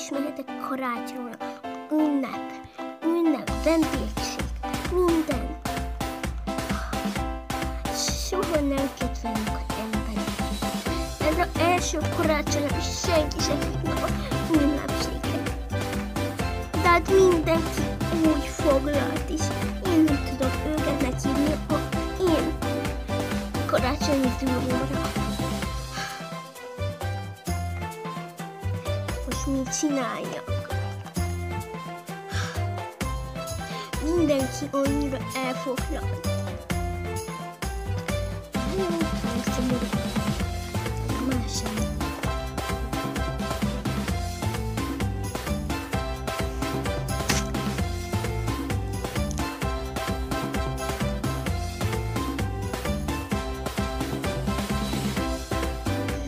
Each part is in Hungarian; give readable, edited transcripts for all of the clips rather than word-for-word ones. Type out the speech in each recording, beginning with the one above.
ismerhetek karácsonyra, ünnep, vendégség, minden. Soha nem kedvelünk az embereket. Ez az első karácsony, és senki sem tudna a ünnepséget. De hát mindenki úgy foglalt is. Én nem tudok őket meghívni a én karácsonyi túróra. Most mit csináljak? Mindenki annyira elfoglalt.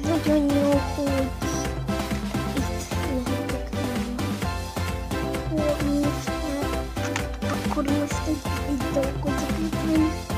Nagyon jó, hogy itt lehetek lenni. Akkor most itt dolgozok, itt